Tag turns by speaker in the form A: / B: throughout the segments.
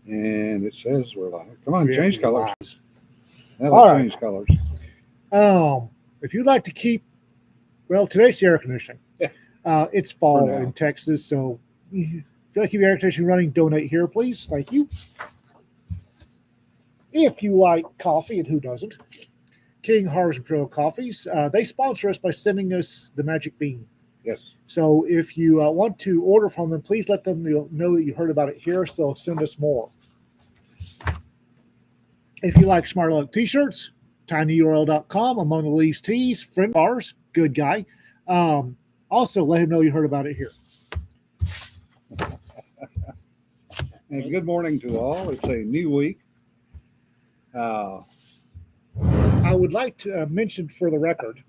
A: And it says we're live. Come on,
B: We
A: change
B: have to
A: colors.
B: live.
A: Now
B: All
A: let's
B: right.
A: change colors.
B: If you'd like to keep, well, today's the air conditioning.
A: Yeah.
B: It's
A: For
B: fall
A: now.
B: in Texas, so if you like to keep your air conditioning running, donate here, please. Thank you. If you like coffee, and who doesn't, King Harvest Imperial Coffees, they sponsor us by sending us the Magic Bean.
A: Yes.
B: So if you want to order from them, please let them know that you heard about it here, so they'll send us more. If you like Smart Aleck t-shirts, tinyurl.com, Among the Leaves Tees, friend of ours, good guy. Also, let him know you heard about it here.
A: And good morning to all. It's a new week.
B: I would like to mention for the record,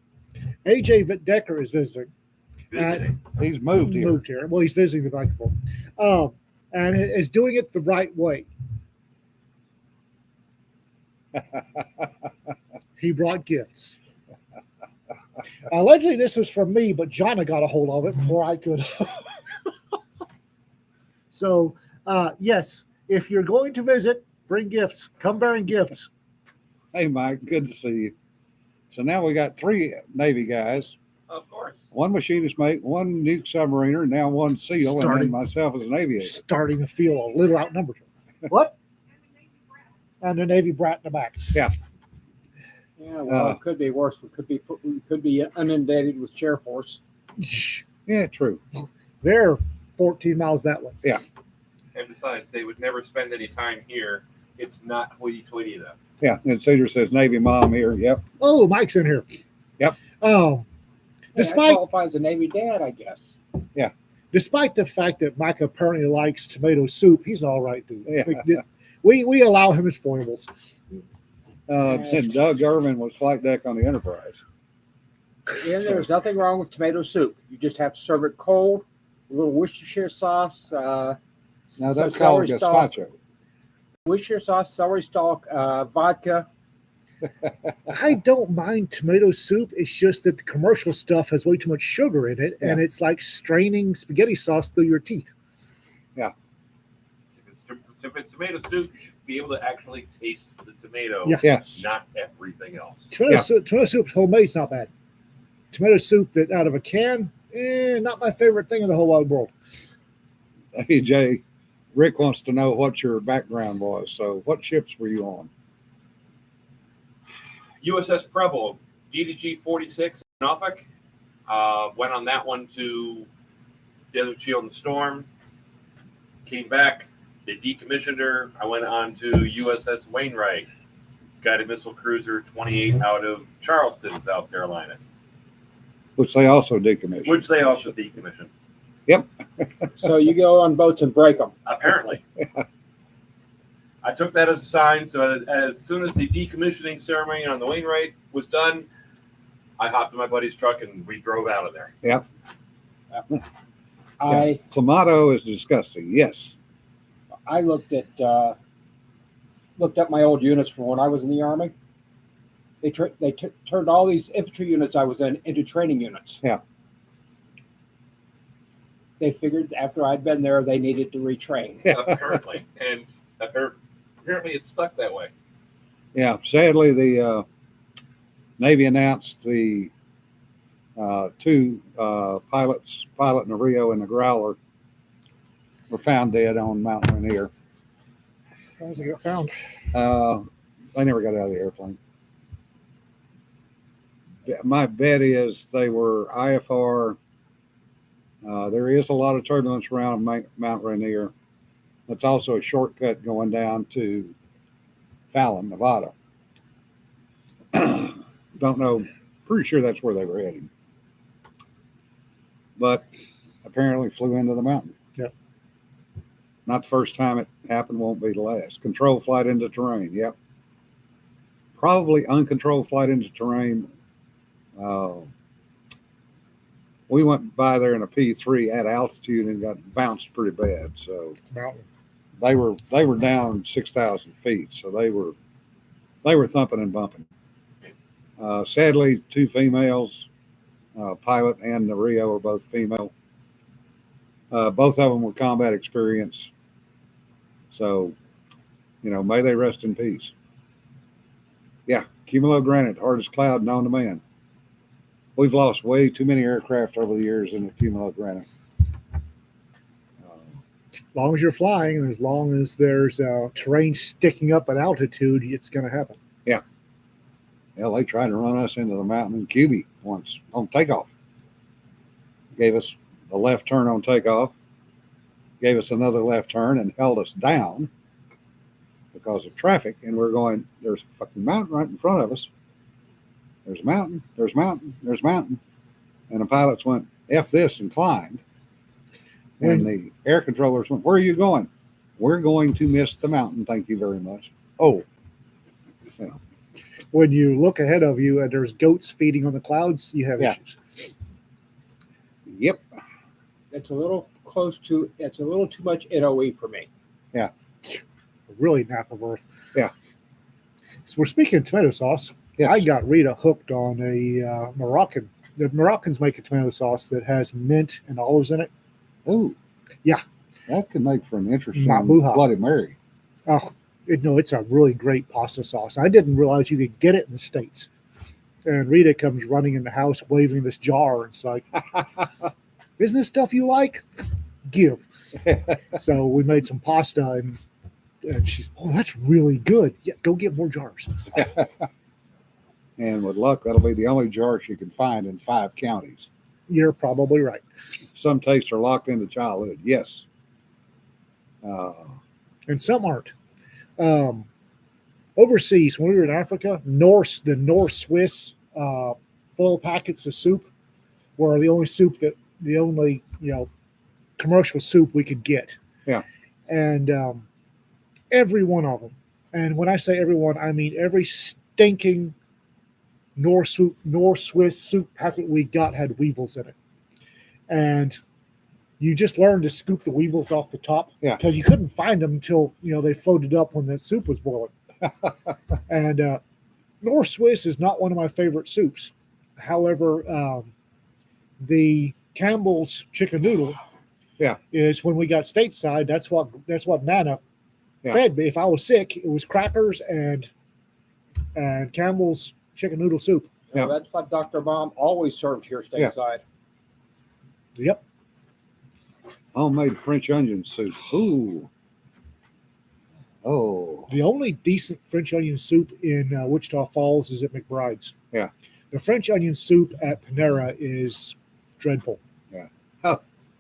B: AJ Decker is visiting.
A: He's moved here.
B: Well, he's visiting the microphone. And is doing it the right way. He brought gifts. Allegedly, this was from me, but Jonna got a hold of it before I could. So, yes, if you're going to visit, bring gifts. Come bearing gifts.
A: Hey, Mike, good to see you. So now we got 3 Navy guys.
C: Of course.
A: 1 machinist mate, 1 nuke submariner, now 1 SEAL, and then myself as an aviator.
B: Starting to feel a little outnumbered. What? And the Navy brat in the back.
A: Yeah.
D: Yeah, well, it could be worse. We could be inundated with chair force.
A: Yeah, true.
B: They're 14 miles that way.
A: Yeah.
C: And besides, they would never spend any time here. It's not hoity-toity enough.
A: Yeah, and Cedar says Navy mom here. Yep.
B: Oh, Mike's in here.
A: Yep.
D: Despite qualify as a Navy dad, I guess.
A: Yeah.
B: Despite the fact that Mike apparently likes tomato soup, he's an all right dude.
A: Yeah.
B: We allow him his foibles.
A: Said Doug Irvin was flight deck on the Enterprise.
D: Yeah, there's nothing wrong with tomato soup. You just have to serve it cold, a little Worcestershire sauce.
A: Now that's called gazpacho.
D: Worcestershire sauce, celery stalk, vodka.
B: I don't mind tomato soup. It's just that the commercial stuff has way too much sugar in it, and it's like straining spaghetti sauce through your teeth.
A: Yeah.
C: If it's tomato soup, you should be able to actually taste the tomato,
A: Yes.
C: not everything else.
B: Tomato soup homemade's not bad. Tomato soup that out of a can, not my favorite thing in the whole wide world.
A: Hey, Jay, Rick wants to know what your background was. So what ships were you on?
C: USS Preble, DDG 46 in Norfolk. Went on that one to Desert Shield and Storm. Came back. They decommissioned her. I went on to USS Wainwright, guided missile cruiser 28 out of Charleston, South Carolina.
A: Which they also decommissioned.
C: Which they also decommissioned.
A: Yep.
D: So you go on boats and break them.
C: Apparently. I took that as a sign. So as soon as the decommissioning ceremony on the Wainwright was done, I hopped in my buddy's truck and we drove out of there.
A: Yep.
D: Clamato
A: is disgusting. Yes.
D: I looked up my old units from when I was in the Army. They turned all these infantry units I was in into training units.
A: Yeah.
D: They figured after I'd been there, they needed to retrain.
C: Apparently. And apparently it's stuck that way.
A: Yeah. Sadly, the Navy announced the 2 pilots, Pilot Nario and the Growler, were found dead on Mount Rainier.
B: How did they get found?
A: They never got out of the airplane. My bet is they were IFR. There is a lot of turbulence around Mount Rainier. It's also a shortcut going down to Fallon, Nevada. Don't know. Pretty sure that's where they were heading. But apparently flew into the mountain.
B: Yep.
A: Not the first time it happened, won't be the last. Controlled flight into terrain. Yep. Probably uncontrolled flight into terrain. We went by there in a P3 at altitude and got bounced pretty bad. So they were down 6,000 feet. So they were thumping and bumping. Sadly, 2 females, Pilot and Nario, are both female. Both of them were combat experience. So May they rest in peace. Yeah, cumulo granite, hardest cloud known to man. We've lost way too many aircraft over the years in the cumulo granite.
B: As long as you're flying and as long as there's terrain sticking up at altitude, it's going to happen.
A: Hell, they tried to run us into the mountain in QB once on takeoff. Gave us a left turn on takeoff, gave us another left turn, and held us down because of traffic. And we're going, there's a fucking mountain right in front of us. There's a mountain, there's mountain, there's mountain. And the pilots went, F this, and climbed. And the air controllers went, where are you going? We're going to miss the mountain. Thank you very much. Oh,
B: When you look ahead of you and there's goats feeding on the clouds, you have
A: Yeah.
B: issues.
A: yep.
D: It's a little too much NOE for me.
B: Really nap of earth.
A: Yeah.
B: So we're speaking of tomato sauce.
A: Yes.
B: I got Rita hooked on a Moroccan. The Moroccans make a tomato sauce that has mint and olives in it.
A: Ooh.
B: Yeah.
A: That could make for an interesting
B: Mabuha.
A: Bloody Mary.
B: Oh, it's a really great pasta sauce. I didn't realize you could get it in the States. And Rita comes running in the house waving this jar. It's like, isn't this stuff you like? Give. So we made some pasta and she's, oh, that's really good. Yeah, go get more jars.
A: And with luck, that'll be the only jar she can find in 5 counties.
B: You're probably right.
A: Some tastes are locked into childhood. Yes.
B: And some aren't. Overseas, when we were in Africa, the North Swiss foil packets of soup were the only commercial soup we could get.
A: Yeah.
B: And every one of them, and when I say everyone, I mean every stinking North Swiss soup packet we got had weevils in it. And you just learned to scoop the weevils off the top.
A: Yeah.
B: Because you couldn't find them until, they floated up when the soup was boiling. And North Swiss is not one of my favorite soups. However, the Campbell's chicken noodle is when we got stateside. That's what Nana fed me. If I was sick, it was crackers and Campbell's chicken noodle soup.
A: Yeah.
D: That's what Dr. Baum always served here stateside.
B: Yep.
A: Homemade French onion soup. Ooh. Oh.
B: The only decent French onion soup in Wichita Falls is at McBride's.
A: Yeah.
B: The French onion soup at Panera is dreadful.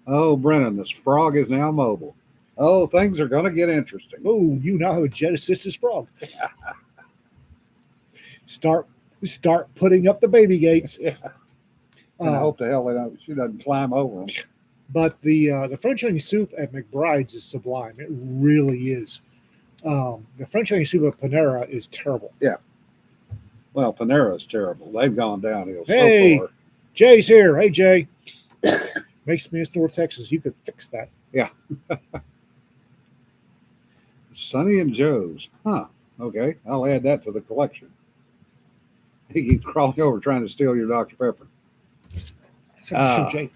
A: Oh, Brennan, this frog is now mobile. Oh, things are going to get interesting.
B: Oh, you now have a jet assisted frog. Start putting up the baby gates.
A: And I hope to hell she doesn't climb over them.
B: But the French onion soup at McBride's is sublime. It really is. The French onion soup at Panera is terrible.
A: Well, Panera's terrible. They've gone downhill
B: Hey.
A: so far.
B: Jay's here. Hey, Jay. Makes me in North Texas. You could fix that.
A: Sonny and Joe's. Huh. Okay. I'll add that to the collection. He keeps crawling over trying to steal your Dr. Pepper.
B: So, Jay.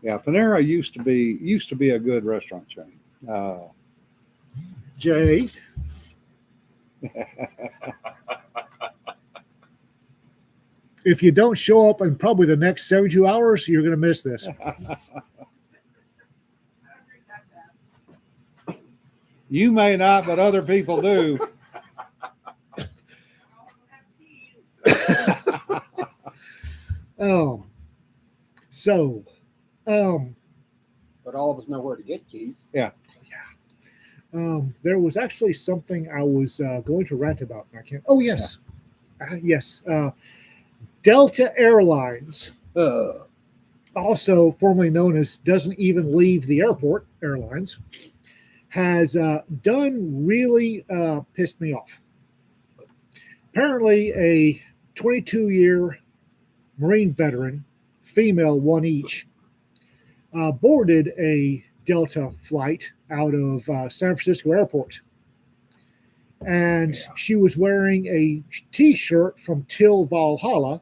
A: Yeah, Panera used to be a good restaurant chain.
B: Jay. If you don't show up in probably the next 72 hours, you're going to miss this.
A: You may not, but other people do.
D: But all of us know where to get keys.
B: There was actually something I was going to rant about. And I can't. Oh, yes. Yes. Delta Airlines, also formerly known as Doesn't Even Leave the Airport Airlines, has done really pissed me off. Apparently, a 22-year Marine veteran, female, one each, boarded a Delta flight out of San Francisco Airport. And she was wearing a T-shirt from Till Valhalla,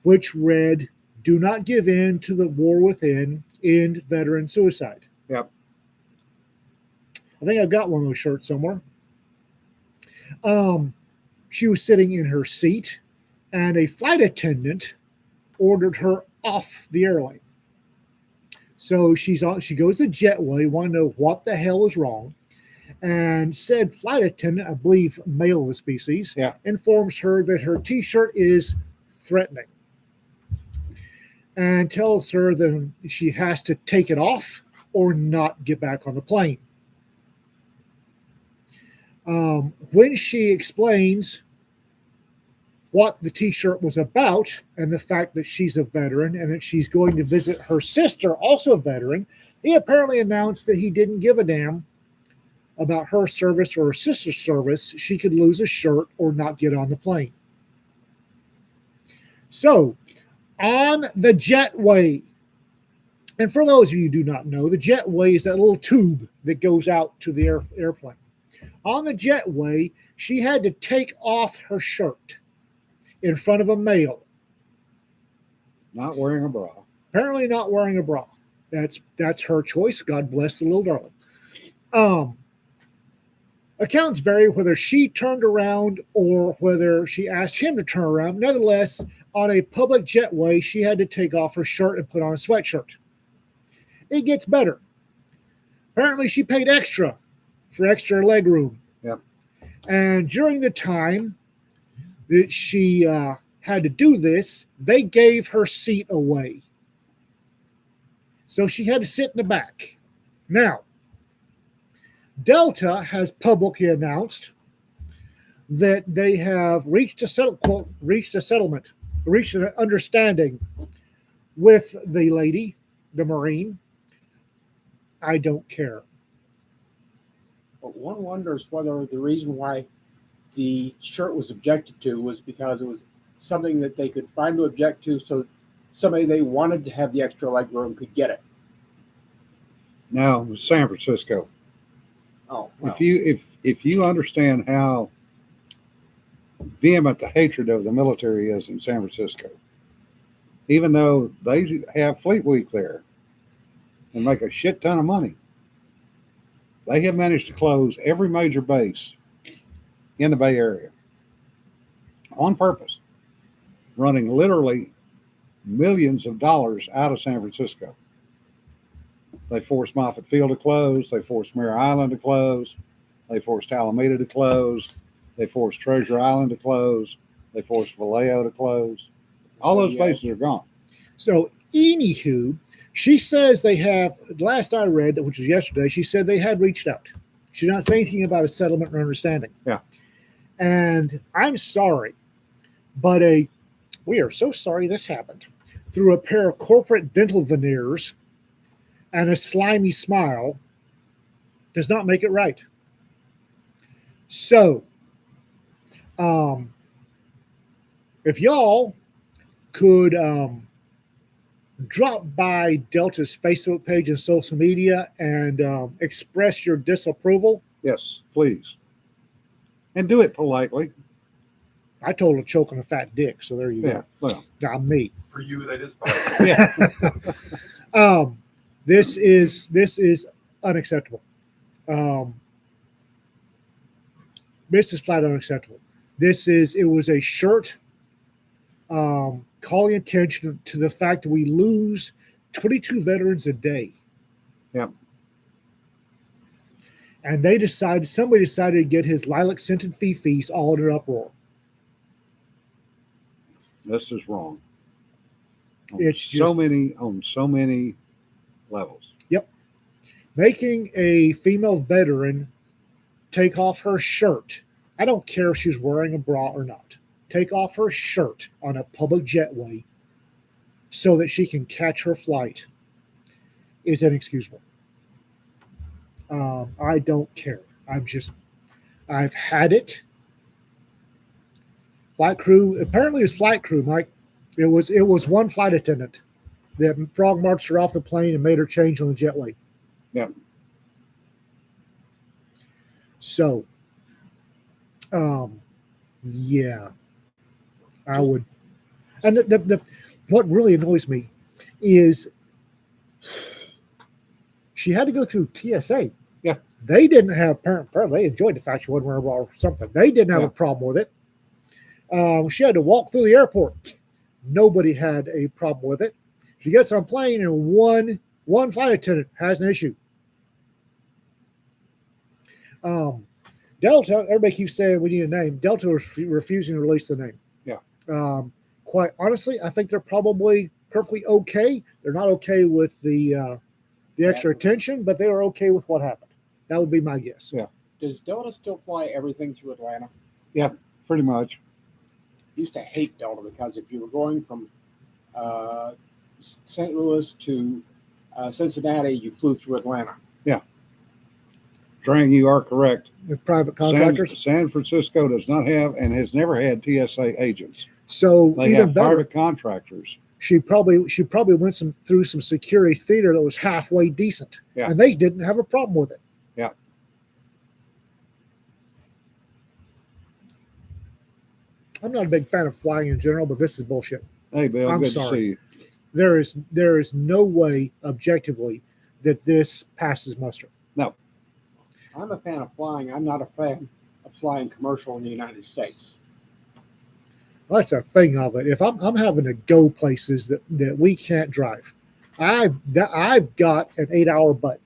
B: which read, "Do not give in to the war within, end veteran suicide."
A: Yep.
B: I think I've got one of those shirts somewhere. She was sitting in her seat, and a flight attendant ordered her off the airline. So she goes to Jetway, want to know what the hell is wrong, and said flight attendant, I believe male of the species, informs her that her T-shirt is threatening, and tells her that she has to take it off or not get back on the plane. When she explains what the T-shirt was about and the fact that she's a veteran and that she's going to visit her sister, also a veteran, he apparently announced that he didn't give a damn about her service or her sister's service. She could lose a shirt or not get on the plane. So, on the Jetway, and for those of you who do not know, the Jetway is that little tube that goes out to the airplane. On the Jetway, she had to take off her shirt in front of a male.
A: Not wearing a bra.
B: Apparently not wearing a bra. That's her choice. God bless the little darling. Accounts vary whether she turned around or whether she asked him to turn around. Nevertheless, on a public jetway, she had to take off her shirt and put on a sweatshirt. It gets better. Apparently, she paid extra for extra leg room.
A: Yep.
B: And during the time that she had to do this, they gave her seat away. So she had to sit in the back. Now, Delta has publicly announced that they have reached an understanding with the lady, the Marine. I don't care.
D: But one wonders whether the reason why the shirt was objected to was because it was something that they could find to object to, so somebody they wanted to have the extra leg room could get it.
A: Now, San Francisco.
D: Oh, well.
A: If you understand how vehement the hatred of the military is in San Francisco, even though they have Fleet Week there and make a shit ton of money, they have managed to close every major base in the Bay Area on purpose, running literally millions of dollars out of San Francisco. They forced Moffett Field to close. They forced Mare Island to close. They forced Alameda to close. They forced Treasure Island to close. They forced Vallejo to close. All those bases are gone.
B: So, anywho, she says they have, last I read, which was yesterday, she said they had reached out. She did not say anything about a settlement or understanding.
A: Yeah.
B: And I'm sorry, but we are so sorry this happened. Through a pair of corporate dental veneers and a slimy smile does not make it right. So, if y'all could drop by Delta's Facebook page and social media and express your disapproval.
A: Yes, please. And do it politely.
B: I told her to choke on a fat dick, so there you
A: Yeah,
B: go.
A: well.
B: Not me.
C: For you, that is possible.
A: Yeah.
B: This is unacceptable. This is flat unacceptable. It was a shirt calling attention to the fact that we lose 22 veterans a day.
A: Yep.
B: And somebody decided to get his lilac scented fifis all in an uproar.
A: This is wrong.
B: It's
A: on so many levels.
B: Yep. Making a female veteran take off her shirt. I don't care if she's wearing a bra or not. Take off her shirt on a public jetway so that she can catch her flight is inexcusable. I don't care. I've had it. Flight crew, apparently it was flight crew, Mike. It was one flight attendant that frog marched her off the plane and made her change on the jetway.
A: Yeah.
B: So, yeah, I would. And what really annoys me is she had to go through TSA.
A: Yeah.
B: They didn't have apparently they enjoyed the fact she wasn't wearing a bra or something. They didn't have
A: Yeah.
B: a problem with it. She had to walk through the airport. Nobody had a problem with it. She gets on plane and one flight attendant has an issue. Delta, everybody keeps saying we need a name. Delta was refusing to release the name.
A: Yeah.
B: Quite honestly, I think they're probably perfectly okay. They're not okay with the extra attention, but they are okay with what happened. That would be my guess.
A: Yeah.
D: Does Delta still fly everything through Atlanta?
A: Pretty much.
D: I used to hate Delta because if you were going from St. Louis to Cincinnati, you flew through Atlanta.
A: Drang, you are correct.
B: With private contractors.
A: San Francisco does not have and has never had TSA agents.
B: So
A: They
B: even
A: have
B: better,
A: private contractors.
B: she probably went through some security theater that was halfway decent.
A: Yeah.
B: And they didn't have a problem with it.
A: Yeah.
B: I'm not a big fan of flying in general, but this is bullshit.
A: Hey, Bill,
B: I'm
A: good
B: sorry.
A: to see you.
B: There is no way objectively that this passes muster.
D: I'm a fan of flying. I'm not a fan of flying commercial in the United States.
B: Well, that's a thing of it. If I'm having to go places that we can't drive, I've got an 8-hour butt.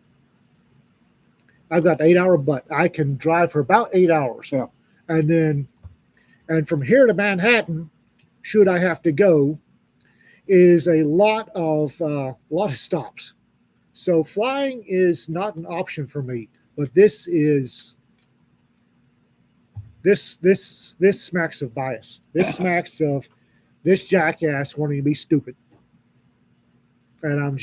B: I've got an 8-hour butt. I can drive for about 8 hours.
A: Yeah.
B: And from here to Manhattan, should I have to go, is a lot of stops. So flying is not an option for me. But this smacks of bias. This smacks of this jackass wanting to be stupid. And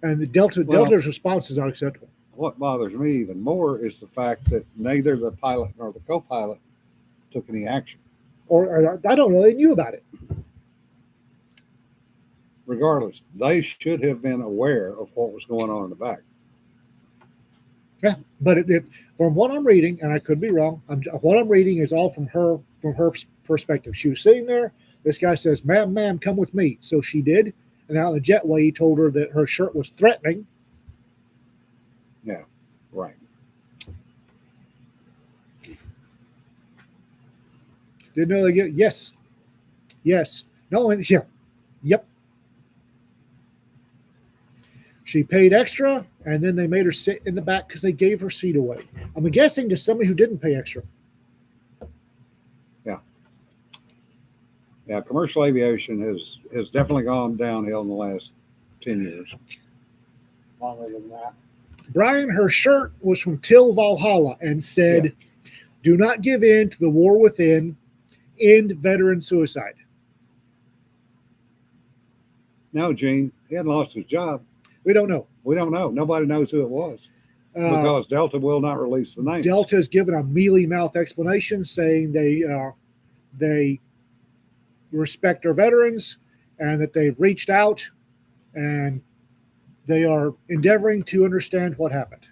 B: the Delta's response is unacceptable.
A: What bothers me even more is the fact that neither the pilot nor the co-pilot took any action.
B: Or I don't know, they knew about it.
A: Regardless, they should have been aware of what was going on in the back.
B: Yeah, but from what I'm reading, and I could be wrong, what I'm reading is all from her perspective. She was sitting there. This guy says, "Ma'am, come with me." So she did, and out in the jetway, he told her that her shirt was threatening.
A: Yeah, right.
B: Didn't know they get yes, no, and yeah, yep. She paid extra, and then they made her sit in the back because they gave her seat away. I'm guessing to somebody who didn't pay extra.
A: Yeah, commercial aviation has definitely gone downhill in the last 10 years.
D: Longer than that.
B: Brian, her shirt was from Till Valhalla and said, "Do not give in to the war within. End veteran suicide."
A: No, Gene, he hadn't lost his job.
B: We don't know.
A: We don't know. Nobody knows who it was because Delta will not release the name.
B: Delta has given a mealy mouth explanation saying they respect our veterans and that they've reached out and they are endeavoring to understand what happened.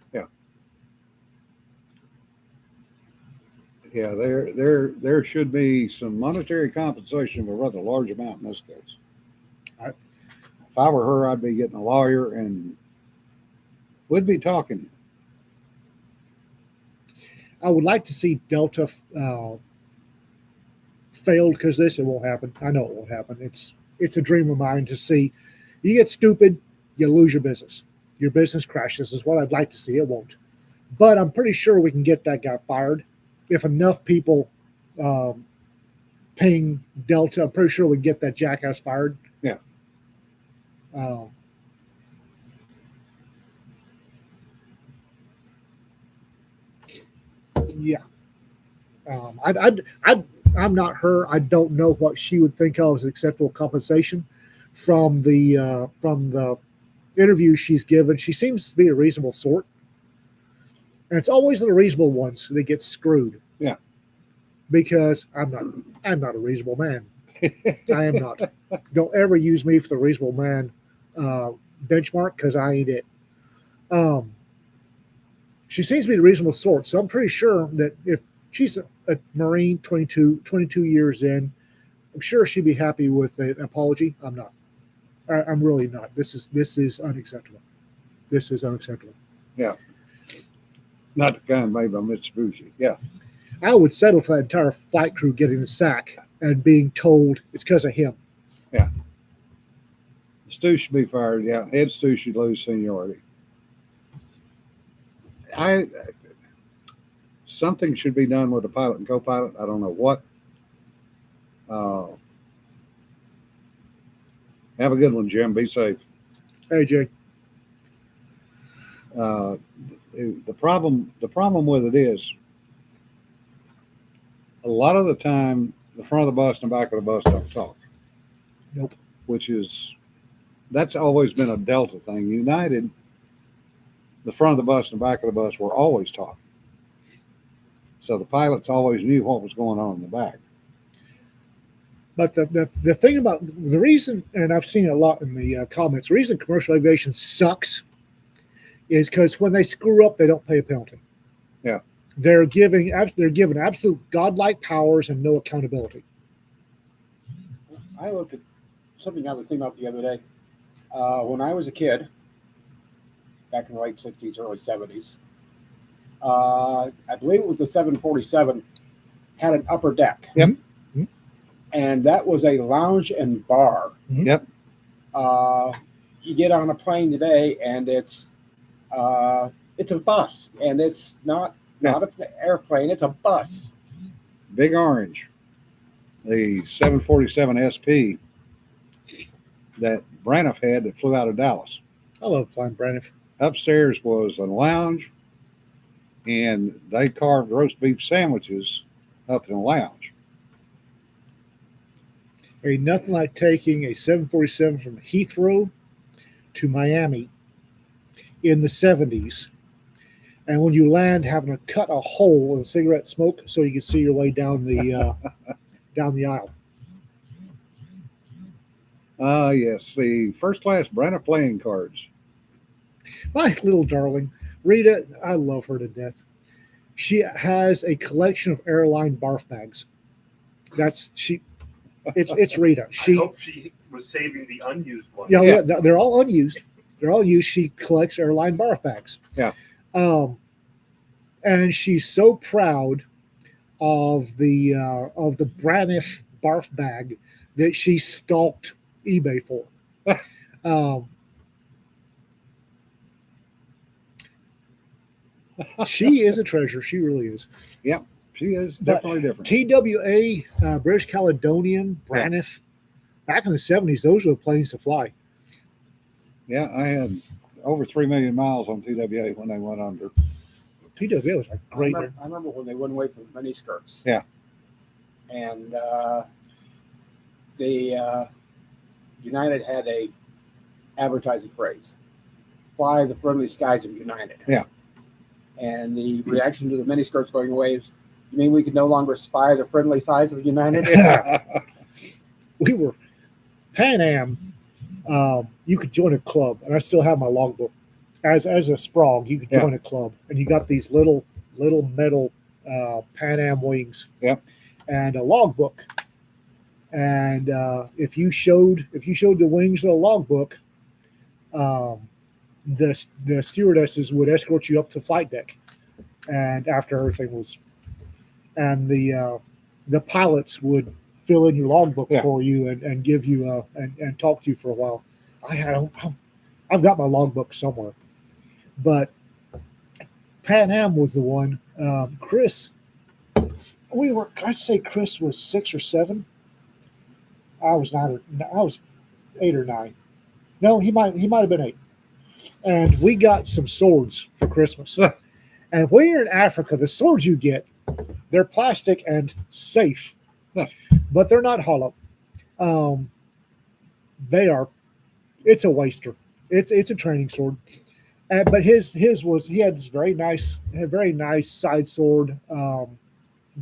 A: Yeah, there should be some monetary compensation of a rather large amount in this case. If I were her, I'd be getting a lawyer and we'd be talking.
B: I would like to see Delta failed because this. It won't happen. I know it won't happen. It's a dream of mine to see. You get stupid, you lose your business. Your business crashes is what I'd like to see. It won't. But I'm pretty sure we can get that guy fired if enough people ping Delta. I'm pretty sure we can get that jackass fired.
A: Yeah.
B: Yeah. I'm not her. I don't know what she would think of as acceptable compensation from the interviews she's given. She seems to be a reasonable sort, and it's always the reasonable ones that get screwed.
A: Yeah.
B: Because I'm not a reasonable man. I am not. Don't ever use me for the reasonable man benchmark because I ain't it. She seems to be the reasonable sort, so I'm pretty sure that if she's a Marine 22 years in, I'm sure she'd be happy with an apology. I'm not. I'm really not. This is unacceptable. This is unacceptable.
A: Yeah. Not the kind made by Mitsubishi. Yeah.
B: I would settle for that entire flight crew getting the sack and being told it's because of him.
A: Stu should be fired. Yeah. Head Stu should lose seniority. Something should be done with the pilot and co-pilot. I don't know what. Have a good one, Jim. Be safe.
B: Hey, Jay.
A: The problem with it is a lot of the time the front of the bus and the back of the bus don't talk.
B: Nope.
A: That's always been a Delta thing. United, the front of the bus and the back of the bus were always talking. So the pilots always knew what was going on in the back.
B: But the thing about the reason, and I've seen it a lot in the comments, the reason commercial aviation sucks is because when they screw up, they don't pay a penalty.
A: Yeah.
B: They're given absolute godlike powers and no accountability.
D: I looked at something I was thinking about the other day. When I was a kid, back in the late 60s, early 70s, I believe it was the 747, had an upper deck.
A: Yep.
B: Mm-hmm.
D: And that was a lounge and bar.
B: Mm-hmm.
A: Yep.
D: You get on a plane today, and it's a bus, and it's not an airplane; it's a bus.
A: Big Orange, the 747 SP that Braniff had that flew out of Dallas.
B: I love flying Braniff.
A: Upstairs was a lounge, and they carved roast beef sandwiches up in the lounge.
B: There ain't nothing like taking a 747 from Heathrow to Miami in the 70s, and when you land, having to cut a hole in cigarette smoke so you can see your way down the down the aisle.
A: Yes, the first class Braniff playing cards.
B: My little darling, Rita, I love her to death. She has a collection of airline barf bags. It's Rita.
E: I hope she was saving the unused ones.
B: Yeah, they're all unused. They're all used. She collects airline barf bags.
A: Yeah.
B: And she's so proud of the Braniff barf bag that she stalked eBay for. She is a treasure. She really is.
A: She is definitely different.
B: TWA, British Caledonian, Braniff. Back in the 70s, those were the planes to fly.
A: Yeah, I had over 3 million miles on TWA when they went under.
B: TWA was a great.
D: I remember when they went away from miniskirts.
A: Yeah.
D: And United had a advertising phrase: "Fly the friendly skies of United."
A: Yeah.
D: And the reaction to the miniskirts going away is, "You mean we could no longer spy the friendly thighs of United?"
B: We were Pan Am. You could join a club, and I still have my logbook. As a Sprague, you could join a club, and you got these little metal Pan Am wings, and a logbook. And if you showed the wings of the logbook, the stewardesses would escort you up to flight deck, and after everything was, and the pilots would fill in your logbook for you and give you and talk to you for a while. I've got my logbook somewhere, but Pan Am was the one. Chris, I'd say Chris was 6 or 7. I was 8 or 9. No, he might have been 8. And we got some swords for Christmas. And when you're in Africa, the swords you get, they're plastic and safe, but they're not hollow. It's a waster. It's a training sword. But his was, he had this very nice side sword,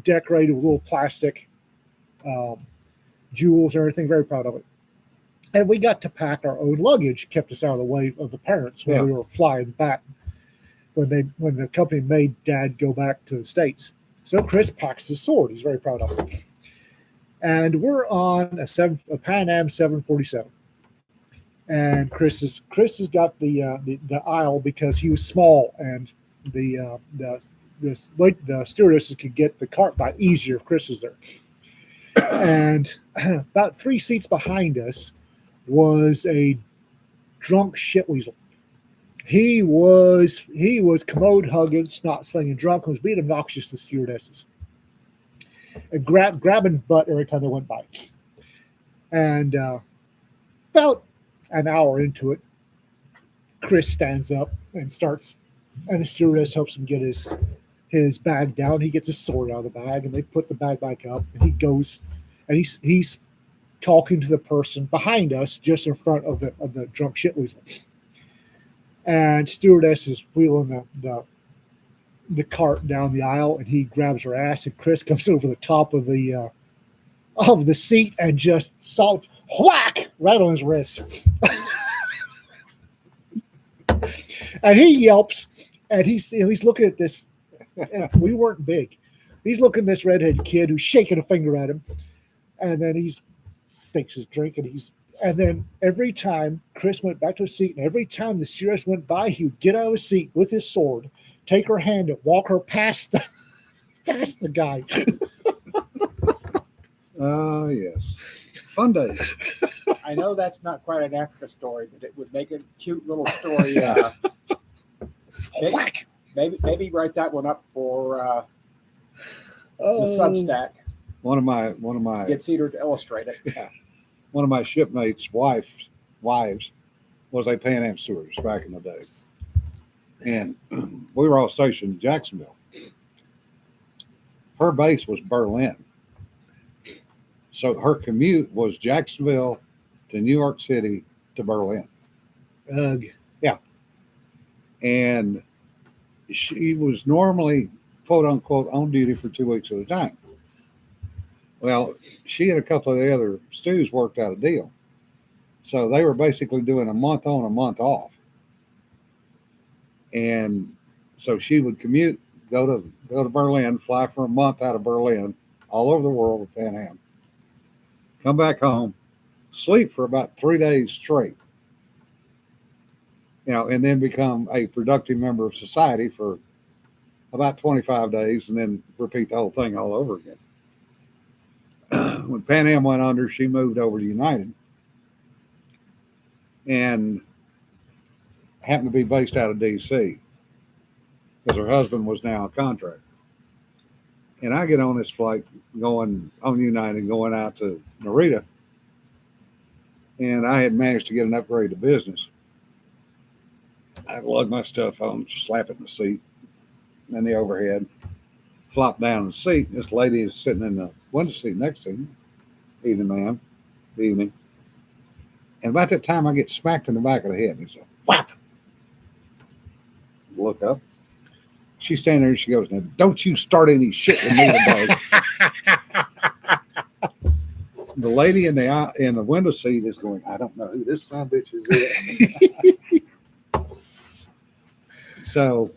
B: decorated with little plastic jewels and everything. Very proud of it. And we got to pack our own luggage, kept us out of the way of the parents when we were flying back, when the company made Dad go back to the States. So Chris packs his sword. He's very proud of it. And we're on a Pan Am 747. And Chris has got the aisle because he was small and the stewardesses could get the cart by easier if Chris was there. And about 3 seats behind us was a drunk shit weasel. He was commode hugging, snot slinging, drunk, was being obnoxious to stewardesses, and grabbing butt every time they went by. And about an hour into it, Chris stands up and starts, and the stewardess helps him get his bag down. He gets his sword out of the bag, and they put the bag back up. And he goes, and he's talking to the person behind us, just in front of the drunk shit weasel. And stewardess is wheeling the cart down the aisle, and he grabs her ass, and Chris comes over the top of the seat and just salt whack right on his wrist. And he yelps, and he's looking at this. We weren't big. He's looking at this redheaded kid who's shaking a finger at him, and then he's takes his drink, and then every time Chris went back to his seat, and every time the stewardess went by, he would get out of his seat with his sword, take her hand, and walk her past the guy.
A: Yes. Fun days.
D: I know that's not quite an Africa story, but it would make a cute little story. Maybe write that one up for the Substack.
A: One of my
D: Get Cedar to illustrate it.
A: Yeah. One of my shipmates' wives was a Pan Am stewardess back in the day. And we were all stationed in Jacksonville. Her base was Berlin. So her commute was Jacksonville to New York City to Berlin.
B: Ugh.
A: Yeah. And she was normally, quote unquote, on duty for 2 weeks at a time. Well, she and a couple of the other stews worked out a deal. So they were basically doing a month on, a month off. And so she would commute, go to Berlin, fly for a month out of Berlin, all over the world with Pan Am, come back home, sleep for about 3 days straight, and then become a productive member of society for about 25 days, and then repeat the whole thing all over again. When Pan Am went under, she moved over to United and happened to be based out of D.C. because her husband was now a contractor. And I get on this flight going on United, going out to Narita, and I had managed to get an upgrade to business. I lug my stuff on, slap it in the seat, and the overhead, flop down in the seat. This lady is sitting in the window seat next to me. Evening, ma'am. Evening. And about that time, I get smacked in the back of the head. It's a whap. Look up. She's standing there and she goes, "Now, don't you start any shit with me today." The lady in the window seat is going, "I don't know who this son of a bitch is." So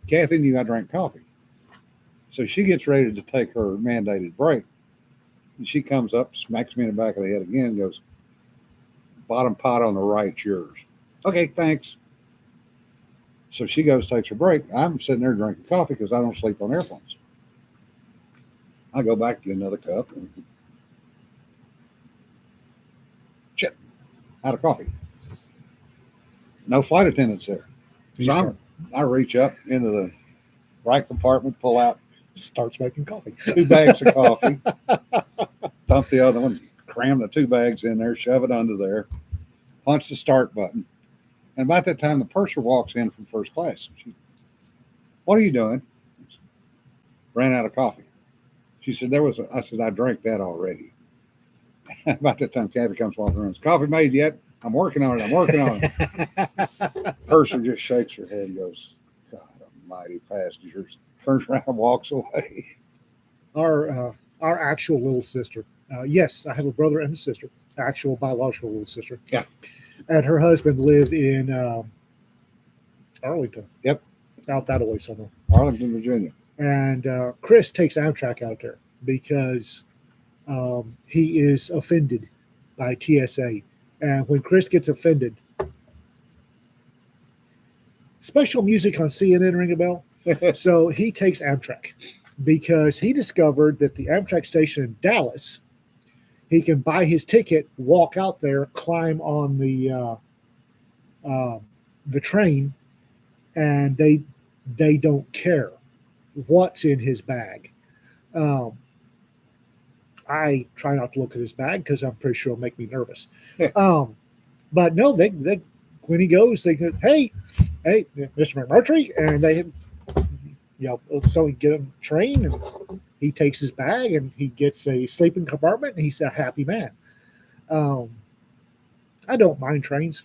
A: Kathy knew I drank coffee. So she gets ready to take her mandated break. And she comes up, smacks me in the back of the head again, and goes, "Bottom pot on the right's yours." Okay, thanks. So she goes, takes her break. I'm sitting there drinking coffee because I don't sleep on airplanes. I go back, get another cup. And shit, out of coffee. No flight attendants there. So I reach up into the right compartment, pull out,
B: Starts making coffee.
A: 2 bags of coffee, dump the other one, cram the 2 bags in there, shove it under there, punch the start button. And about that time, the purser walks in from first class. "What are you doing?" "Ran out of coffee." She said, I said, "I drank that already." About that time, Kathy comes walking around. "Is coffee made yet?" I'm working on it. Purser just shakes her head and goes, "God almighty, passengers." Turns around and walks away.
B: Our actual little sister. Yes, I have a brother and a sister. Actual biological little sister.
A: Yeah.
B: And her husband lived in Arlington.
A: Yep.
B: Out that way somewhere.
A: Arlington, Virginia.
B: And Chris takes Amtrak out there because he is offended by TSA. And when Chris gets offended, special music on CNN ring a bell? So he takes Amtrak because he discovered that the Amtrak station in Dallas, he can buy his ticket, walk out there, climb on the train, and they don't care what's in his bag. I try not to look at his bag because I'm pretty sure it'll make me nervous. But no, they when he goes, they go, hey, Mr. McMurtry, and they, so he get him train, and he takes his bag and he gets a sleeping compartment, and he's a happy man. I don't mind trains.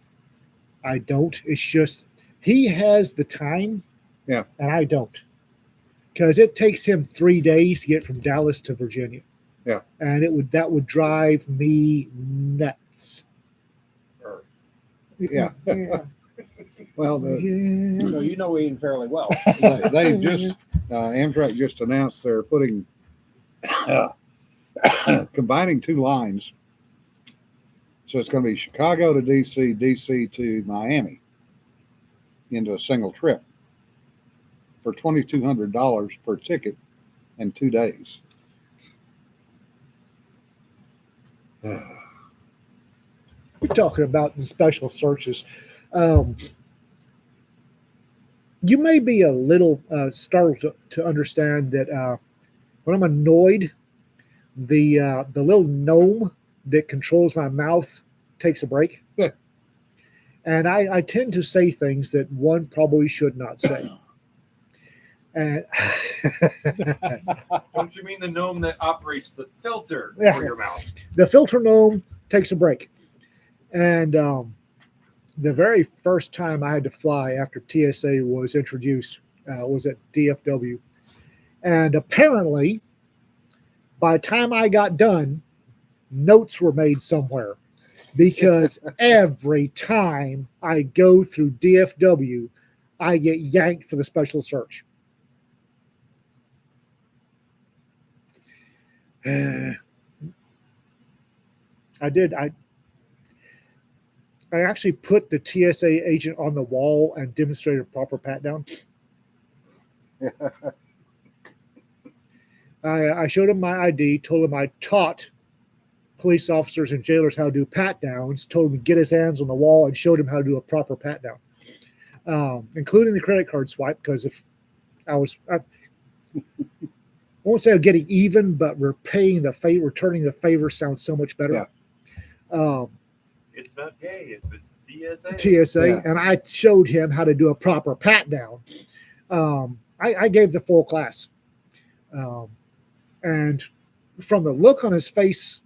B: I don't. It's just he has the time,
A: Yeah,
B: and I don't, because it takes him 3 days to get from Dallas to Virginia.
A: Yeah,
B: and that would drive me nuts.
A: yeah. Well,
D: So you know Ian fairly well.
A: they just Amtrak just announced they're putting combining 2 lines. So it's going to be Chicago to DC, DC to Miami into a single trip for $2,200 per ticket in 2 days.
B: We're talking about the special searches. You may be a little startled to understand that when I'm annoyed, the little gnome that controls my mouth takes a break.
A: Yeah.
B: And I tend to say things that one probably should not say. And
C: Don't you mean the gnome that operates the filter
B: Yeah.
C: for your mouth?
B: the filter gnome takes a break. And the very first time I had to fly after TSA was introduced was at DFW. And apparently, by the time I got done, notes were made somewhere, because every time I go through DFW, I get yanked for the special search. I actually put the TSA agent on the wall and demonstrated a proper pat down. I showed him my ID, told him I taught police officers and jailers how to do pat downs, told him to get his hands on the wall, and showed him how to do a proper pat down, including the credit card swipe, because if I won't say I'm getting even, but repaying the favor, returning the favor sounds so much better.
A: Yeah.
C: It's not gay if it's TSA.
B: TSA,
A: Yeah.
B: and I showed him how to do a proper pat down. I gave the full class. And from the look on his face,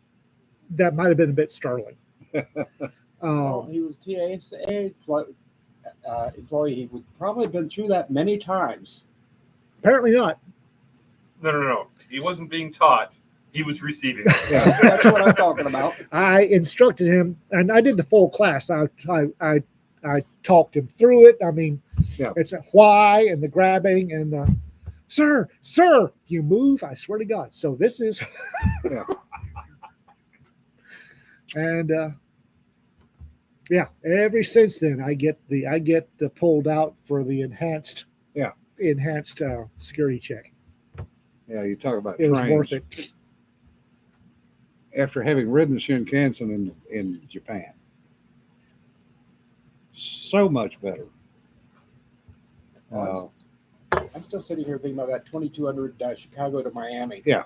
B: that might have been a bit startling.
D: Well, he was TSA employee. He would probably have been through that many times.
B: Apparently not.
C: No. He wasn't being taught. He was receiving it.
A: Yeah.
D: That's what I'm talking about.
B: I instructed him, and I did the full class. I talked him through it. I mean,
A: Yeah.
B: it's a why and the grabbing and the sir, you move. I swear to God. So this is,
A: Yeah.
B: and yeah. Ever since then, I get the pulled out for the enhanced security check.
A: Yeah, you talk about
B: It was
A: trains.
B: worth it.
A: After having ridden the Shinkansen in Japan, so much better.
D: I'm still sitting here thinking about that 2200 Chicago to Miami.
A: Yeah.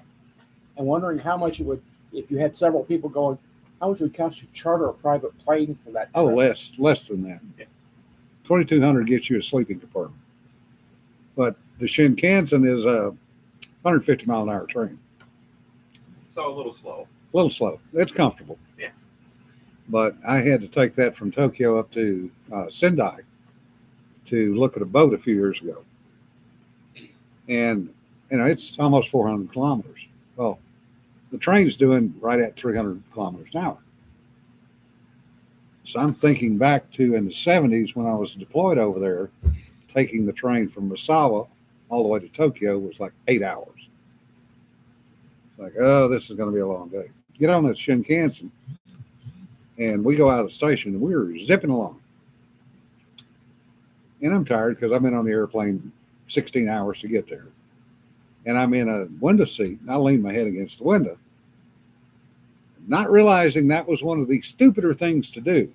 D: And wondering how much it would, if you had several people going, how much it would cost to charter a private plane for that trip?
A: Oh, less than that.
C: Yeah.
A: 2,200 gets you a sleeping compartment, but the Shinkansen is a 150 mile an hour train.
C: So a little slow.
A: A little slow. It's comfortable.
C: Yeah.
A: But I had to take that from Tokyo up to Sendai to look at a boat a few years ago. And, it's almost 400 kilometers. Well, the train's doing right at 300 kilometers an hour. So I'm thinking back to in the 70s when I was deployed over there, taking the train from Misawa all the way to Tokyo was like 8 hours. It's like, oh, this is going to be a long day. Get on the Shinkansen, and we go out of the station, and we're zipping along. and I'm tired because I've been on the airplane 16 hours to get there. And I'm in a window seat, and I lean my head against the window, not realizing that was one of the stupider things to do.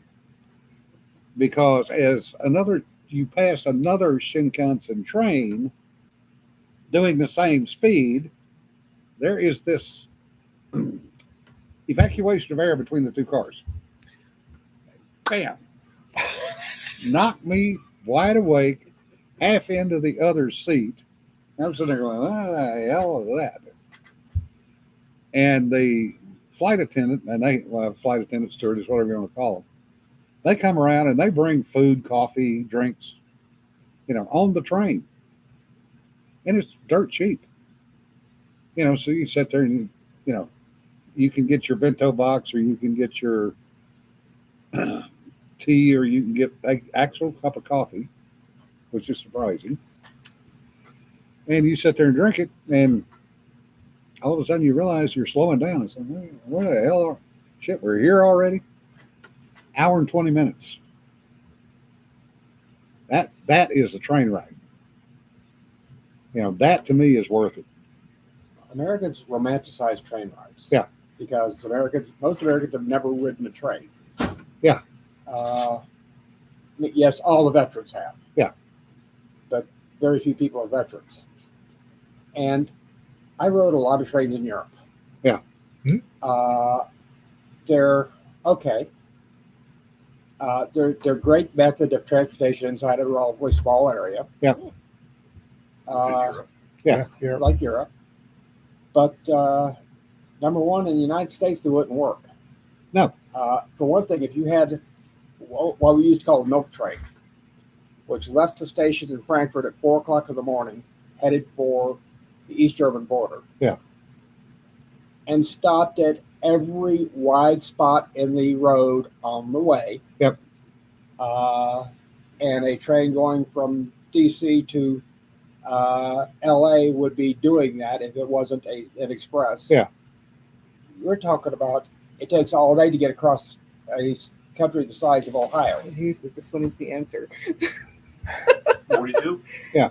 A: Because you pass another Shinkansen train doing the same speed, there is this evacuation of air between the two cars. Bam! Knocked me wide awake, half into the other seat. I'm sitting there going, what the hell was that? And the flight attendant, flight attendant, stewardess, whatever you want to call them, they come around and they bring food, coffee, drinks, on the train. And it's dirt cheap. So you sit there and, you can get your bento box, or you can get your tea, or you can get an actual cup of coffee, which is surprising. And you sit there and drink it, and all of a sudden you realize you're slowing down. It's like, what the hell? Shit, we're here already? Hour and 20 minutes. That is a train ride. That to me is worth it.
D: Americans romanticize train rides.
A: Yeah.
D: Because most Americans have never ridden a train.
A: Yeah.
D: Yes, all the veterans have.
A: Yeah.
D: But very few people are veterans. And I rode a lot of trains in Europe.
A: Yeah.
B: Mm-hmm.
D: They're okay. They're a great method of transportation inside a relatively small area.
A: Yeah.
B: Yeah.
D: Like Europe. But number one, in the United States, they wouldn't work.
A: No.
D: For one thing, if you had what we used to call a milk train, which left the station in Frankfurt at 4 o'clock in the morning, headed for the East German border.
A: Yeah.
D: And stopped at every wide spot in the road on the way.
A: Yep.
D: And a train going from DC to LA would be doing that if it wasn't an express.
A: Yeah.
D: We're talking about it takes all day to get across a country the size of Ohio.
F: This one is the answer.
C: 42?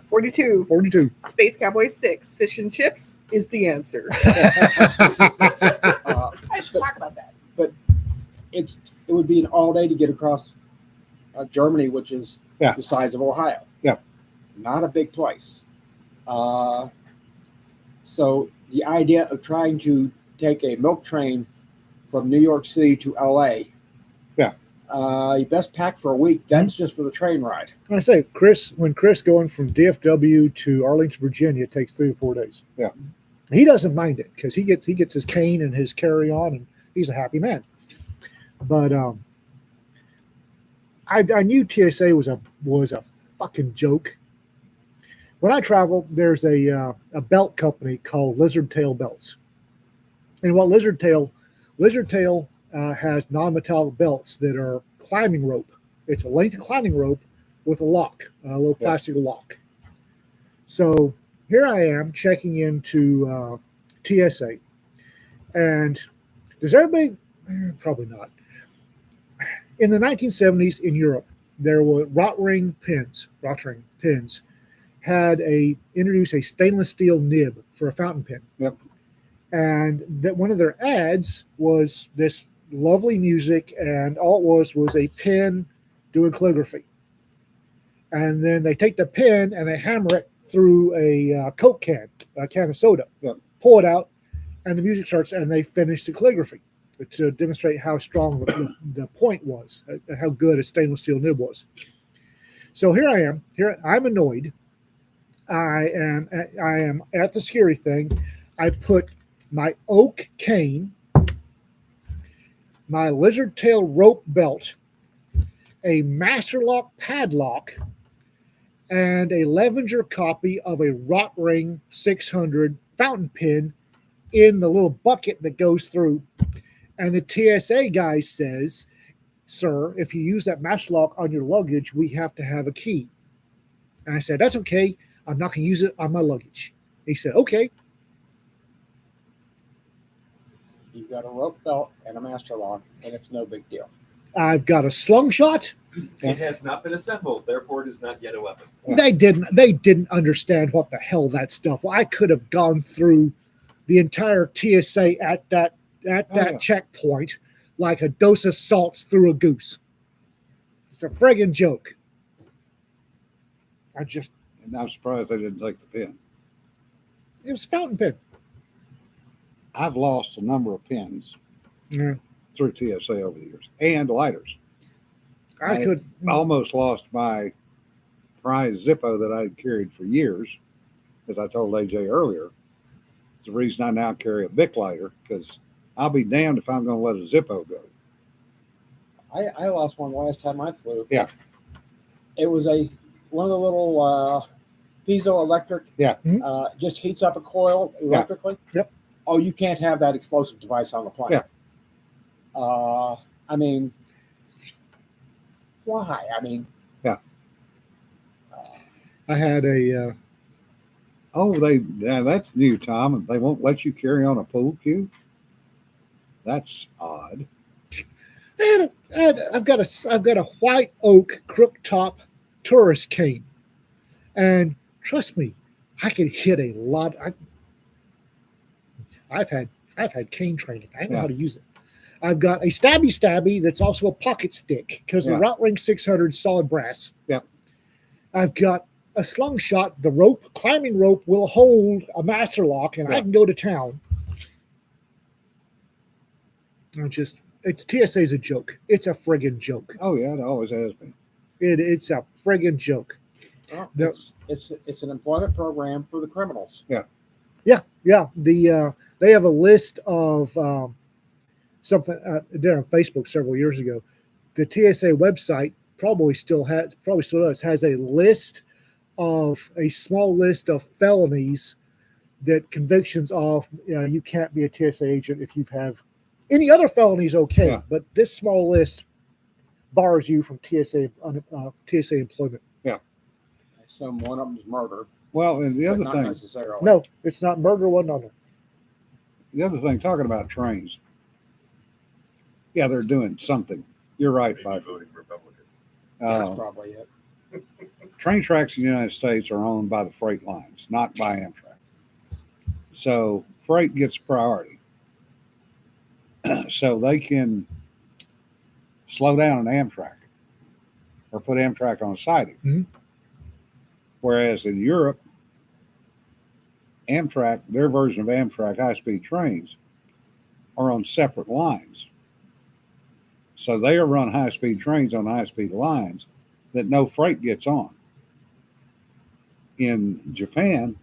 F: 42.
B: 42.
F: Space Cowboy 6. Fish and chips is the answer. I should talk about that.
D: It would be an all day to get across Germany, which is
A: Yeah.
D: the size of Ohio.
A: Yeah.
D: Not a big place. So the idea of trying to take a milk train from New York City to LA,
A: Yeah.
D: You best pack for a week. That's just for the train ride.
B: I say, when Chris going from DFW to Arlington, Virginia, it takes 3 or 4 days.
A: Yeah.
B: He doesn't mind it because he gets his cane and his carry-on, and he's a happy man. But I knew TSA was a fucking joke. When I travel, there's a belt company called Lizard Tail Belts, and what Lizard Tail has non-metallic belts that are climbing rope. It's a length of climbing rope with a lock, a little plastic lock. So here I am checking into TSA, and does everybody? Probably not. In the 1970s in Europe, there were Rotring pins had introduced a stainless steel nib for a fountain pen.
A: Yep.
B: And that one of their ads was this lovely music, and all it was a pen doing calligraphy. And then they take the pen and they hammer it through a Coke can, a can of soda,
A: Yep.
B: pull it out, and the music starts, and they finish the calligraphy to demonstrate how strong the point was, how good a stainless steel nib was. So here I am. I'm annoyed. I am at the scary thing. I put my oak cane, my lizard tail rope belt, a master lock padlock, and a Levenger copy of a Rotring 600 fountain pen in the little bucket that goes through. And the TSA guy says, "Sir, if you use that master lock on your luggage, we have to have a key." And I said, "That's okay. I'm not going to use it on my luggage." He said, "Okay."
D: You've got a rope belt and a master lock, and it's no big deal.
B: I've got a slingshot
C: It has not been assembled, therefore it is not yet a weapon.
B: They didn't understand what the hell that stuff was. I could have gone through the entire TSA at that
A: yeah.
B: checkpoint like a dose of salts through a goose. It's a friggin' joke.
A: And I'm surprised they didn't take the pin.
B: It was a fountain pen.
A: I've lost a number of pins
B: Yeah.
A: through TSA over the years, and lighters.
B: I could
A: Almost lost my prize Zippo that I carried for years, as I told AJ earlier. It's the reason I now carry a Bic lighter, because I'll be damned if I'm going to let a Zippo go.
D: I lost one last time I flew.
A: Yeah.
D: It was one of the little piezoelectric.
A: Yeah.
D: Just heats up a coil electrically.
B: Yep.
D: Oh, you can't have that explosive device on the plane.
A: Yeah.
D: I mean, why? I mean,
B: I had a
A: Oh, that's new, Tom. They won't let you carry on a pool cue? That's odd.
B: I've got a white oak crook top tourist cane, and trust me, I can hit a lot. I've had cane training. I know how to use it. I've got a stabby that's also a pocket stick because the Route Ring 600 is solid brass.
A: Yep.
B: I've got a slingshot. The climbing rope will hold a master lock, and I can go to town. It's TSA's a joke. It's a friggin' joke.
A: Oh, yeah, it always has been.
B: It's a friggin' joke.
D: well, it's an employment program for the criminals.
B: Yeah. They have a list of something there on Facebook several years ago. The TSA website probably still does, has a list of a small list of felonies that convictions of. You can't be a TSA agent if you have any other felonies. Okay, but this small list bars you from TSA employment.
D: I assume one of them is murder.
A: Well, and the
D: but
A: other
D: not
A: thing,
D: necessarily.
B: No, it's not murder. One on there.
A: the other thing, talking about trains, yeah, they're doing something. You're right,
E: Maybe
A: Pfeiffer.
E: voting Republican.
D: That's probably it.
A: Train tracks in the United States are owned by the freight lines, not by Amtrak. So freight gets priority. So they can slow down an Amtrak or put Amtrak on a siding.
B: Mhm.
A: Whereas in Europe, Amtrak, their version of Amtrak high-speed trains are on separate lines. So they are run high-speed trains on high-speed lines that no freight gets on. In Japan,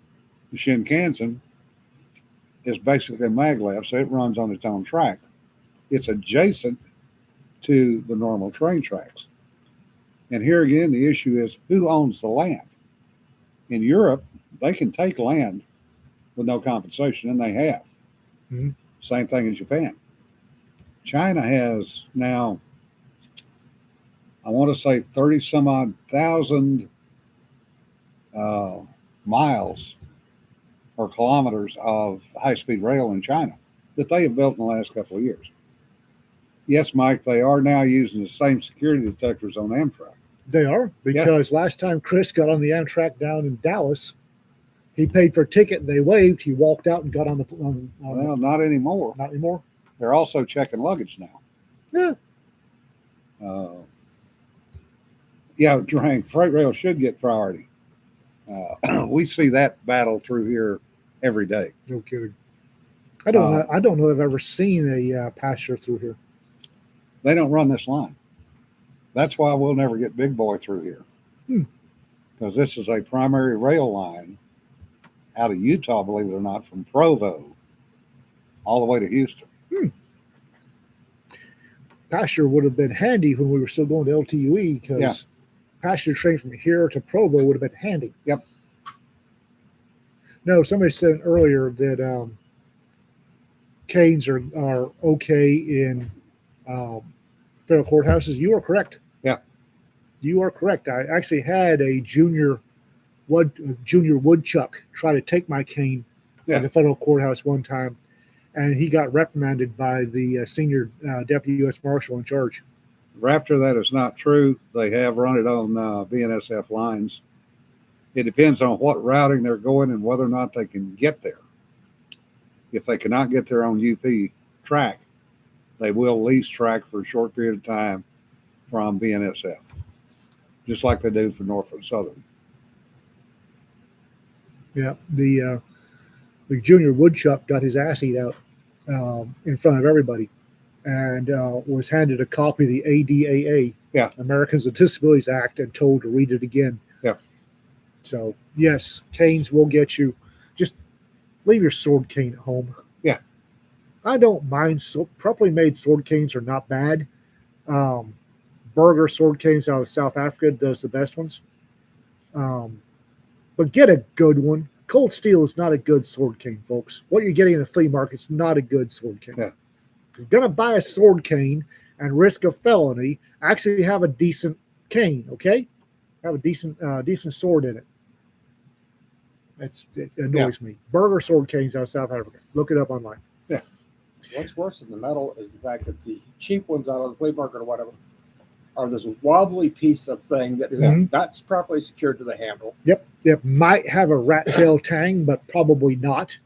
A: the Shinkansen is basically a maglev, so it runs on its own track. It's adjacent to the normal train tracks. And here again, the issue is who owns the land? In Europe, they can take land with no compensation, and they have.
B: Mhm.
A: Same thing in Japan. China has now, I want to say 30 some odd thousand miles or kilometers of high-speed rail in China that they have built in the last couple of years. Yes, Mike, they are now using the same security detectors on Amtrak.
B: They are, because last time Chris got on the Amtrak down in Dallas, he paid for a ticket and they waived. He walked out and got on the
A: Well, not anymore.
B: not anymore.
A: They're also checking luggage now.
B: Yeah.
A: Yeah, freight rail should get priority. We see that battle through here every day.
B: No kidding. I don't know if I've ever seen a passenger through here.
A: They don't run this line. That's why we'll never get Big Boy through here. Because this is a primary rail line out of Utah, believe it or not, from Provo all the way to Houston.
B: Passenger would have been handy when we were still going to LTUE, because passenger train from here to Provo would have been handy.
A: Yep.
B: No, somebody said earlier that canes are okay in federal courthouses. You are correct.
A: Yeah.
B: You are correct. I actually had a junior woodchuck try to take my cane at the federal courthouse one time, and he got reprimanded by the senior deputy U.S. Marshal in charge.
A: Raptor, that is not true. They have run it on BNSF lines. It depends on what routing they're going and whether or not they can get there. If they cannot get there on UP track, they will lease track for a short period of time from BNSF, just like they do for Norfolk Southern.
B: Yeah, the junior woodchuck got his ass eat out in front of everybody, and was handed a copy of the ADAA, Americans with Disabilities Act, and told to read it again.
A: Yeah.
B: So yes, canes will get you. Just leave your sword cane at home.
A: Yeah.
B: I don't mind. Properly made sword canes are not bad. Burger sword canes out of South Africa does the best ones. But get a good one. Cold steel is not a good sword cane, folks. What you're getting in the flea market is not a good sword cane.
A: Yeah.
B: If you're going to buy a sword cane and risk a felony, actually have a decent cane, okay? Have a decent sword in it. It annoys me. Burger sword canes out of South Africa. Look it up online.
D: What's worse than the metal is the fact that the cheap ones out of the flea market or whatever are this wobbly piece of thing that is not properly secured to the handle.
B: Yep. It might have a rat tail tang, but probably not.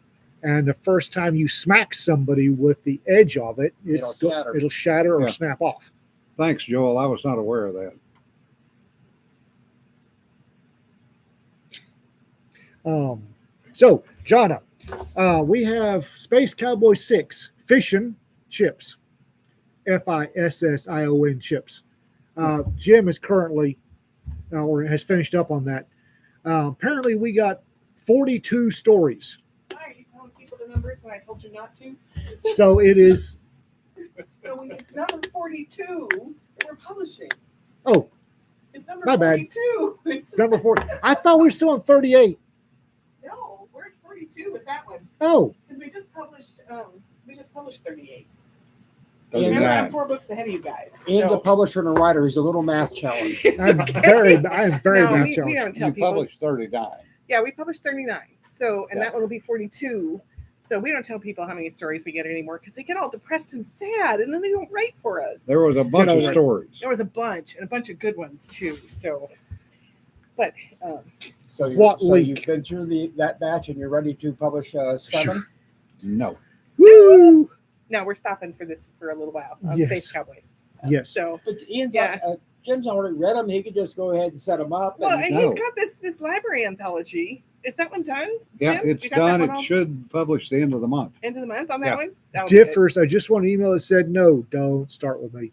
B: And the first time you smack somebody with the edge of it, it'll shatter or snap off.
A: Thanks, Joel. I was not aware of that.
B: So, Jonna, we have Space Cowboy 6 Fission chips, FISSION chips. Jim is currently or has finished up on that. Apparently, we got 42 stories.
F: Why are you telling people the numbers when I told you not to?
B: So it is.
F: No, it's number 42 that we're publishing.
B: Oh,
F: it's number
B: my bad.
F: 42. It's
B: Number 40. I thought we were still on 38.
F: No, we're at 42 with that one
B: Oh,
F: because we just published 38.
D: Ian's,
F: Remember, I'm
A: Nine.
F: 4 books ahead of you guys.
D: Ian's a publisher and a writer. He's a little math challenge.
F: It's
B: I am
F: okay.
B: very
F: No,
B: math
F: we
B: challenged.
F: don't tell
A: You
F: people.
A: published 39.
F: Yeah, we published 39. So, and
A: Yeah.
F: that one will be 42. So we don't tell people how many stories we get anymore because they get all depressed and sad, and then they don't write for us.
A: There was a bunch of
B: over it.
A: stories.
F: There was a bunch, and a bunch of good ones too. So, but
D: So,
B: What leak?
D: you've been through that batch and you're ready to publish 7?
A: No.
B: Woo!
F: no, we're stopping for this for a little while on
B: Yes.
F: Space Cowboys.
B: Yes.
F: So,
D: But Ian's
F: Yeah.
D: Jim's already read them. He could just go ahead and set them up.
F: well,
D: And
F: and
A: No.
F: he's got this library anthology. Is that one done?
A: Yeah,
F: Jim?
A: it's
F: You got that
A: done.
F: one
A: it
F: all-
A: should publish the end of the month.
F: End of the month on that
A: Yeah.
F: one. That would be good.
B: Differs. I just want an email that said, no, don't start with me.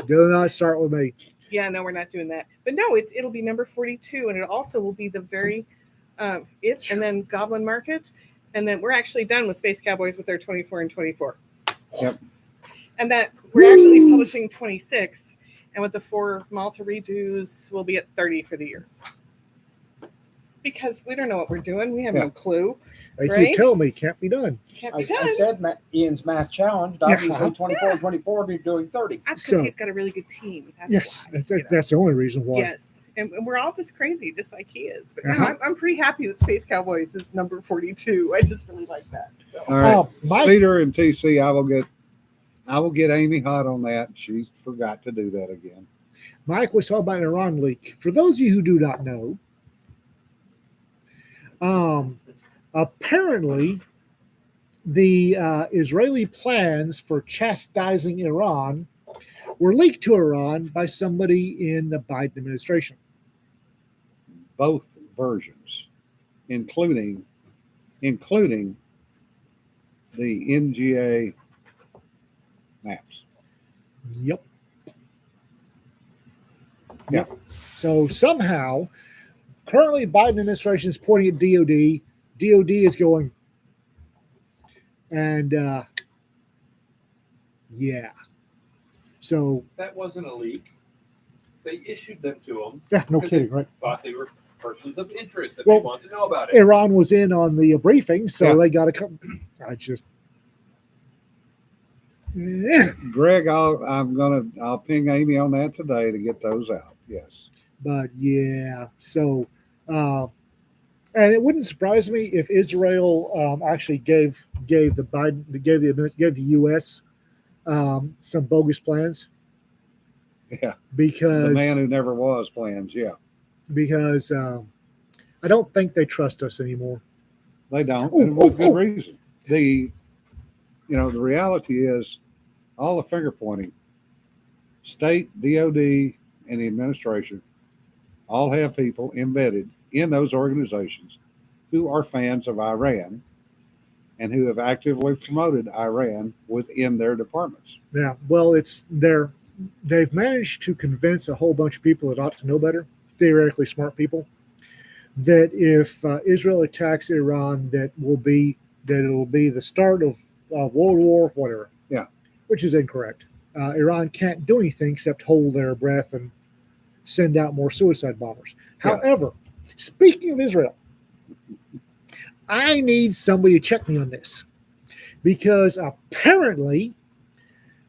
B: Do not start with me.
F: Yeah, no, we're not doing that. But no, it'll be number 42, and it also will be the very and then Goblin Market, and then we're actually done with Space Cowboys with their 24 and 24.
A: Yep.
F: And that we're actually publishing 26, and with the 4 Malta redos, we'll be at 30 for the year. Because we don't know what we're doing, we have
A: Yeah.
F: no clue.
B: If
F: Right?
B: you tell me, can't be done.
F: Can't
D: I
F: be done.
D: said Ian's math challenged. Obviously, 24 and 24 and you're doing 30.
F: That's
B: So-
F: because he's got a really good team. That's
B: Yes,
F: why,
B: that's the only reason why.
F: Yes, and we're all just crazy, just like he is. But no,
B: Uh-huh.
F: I'm pretty happy that Space Cowboys is number 42. I just really like that. So.
A: All right.
B: Mike-
A: Cedar and TC, I will get Amy hot on that. She forgot to do that again.
B: Mike was talking about an Iran leak. For those of you who do not know, apparently the Israeli plans for chastising Iran were leaked to Iran by somebody in the Biden administration.
A: Both versions, including the NGA maps.
B: Yep.
A: Yeah.
B: So somehow, currently Biden administration is pointing at DOD. DOD is going, and yeah. So
C: That wasn't a leak. They issued them to them.
B: yeah, no
C: Because
B: kidding,
C: they
B: right?
C: Thought they were persons of interest that
B: Well,
C: they want to know about it.
B: Iran was in on the briefing, so
A: Yeah.
B: they got to come. I just, yeah.
A: Greg, I'll ping Amy on that today to get those out. Yes.
B: But yeah, so and it wouldn't surprise me if Israel actually gave the U.S. Some bogus plans.
A: Yeah.
B: because
A: The man who never was plans. Yeah,
B: because I don't think they trust us anymore.
A: they don't,
B: Ooh,
A: and with
B: ooh,
A: good
B: ooh.
A: reason. The reality is all the finger pointing, state, DOD, and the administration all have people embedded in those organizations who are fans of Iran and who have actively promoted Iran within their departments.
B: Yeah, well, they've managed to convince a whole bunch of people that ought to know better, theoretically smart people, that if Israel attacks Iran, that it will be the start of World War, whatever.
A: Yeah.
B: Which is incorrect. Iran can't do anything except hold their breath and send out more suicide bombers.
A: Yeah.
B: However, speaking of Israel, I need somebody to check me on this because apparently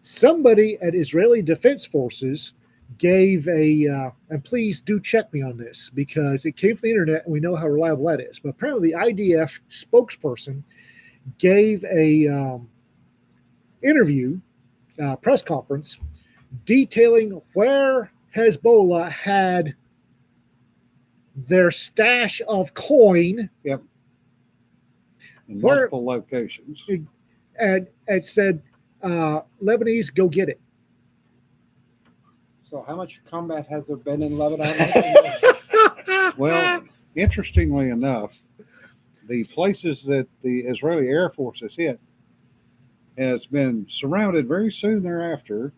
B: somebody at Israeli Defense Forces gave and please do check me on this because it came from the internet and we know how reliable that is. But apparently the IDF spokesperson gave a interview, press conference, detailing where Hezbollah had their stash of coin
A: In
B: Where-
A: multiple locations.
B: and said, Lebanese, go get it.
D: So how much combat has there been in Lebanon?
A: Well, interestingly enough, the places that the Israeli Air Force has hit has been surrounded very soon thereafter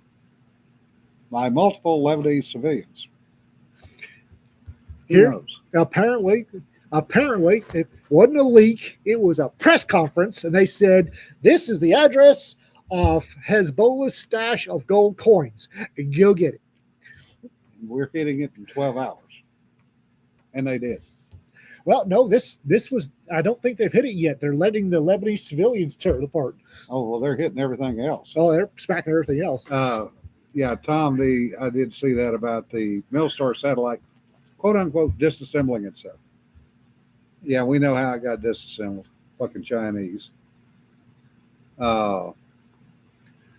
A: by multiple Lebanese civilians. Who
B: Here-
A: knows?
B: apparently it wasn't a leak, it was a press conference, and they said this is the address of Hezbollah's stash of gold coins. Go get it.
A: And we're hitting it in 12 hours. And they did.
B: Well, no, this was, I don't think they've hit it yet. They're letting the Lebanese civilians tear it apart.
A: Oh, well, they're hitting everything else.
B: Oh, they're smacking everything else.
A: Yeah, Tom, I did see that about the Milstar satellite, quote unquote, disassembling itself. Yeah, we know how it got disassembled. Fucking Chinese.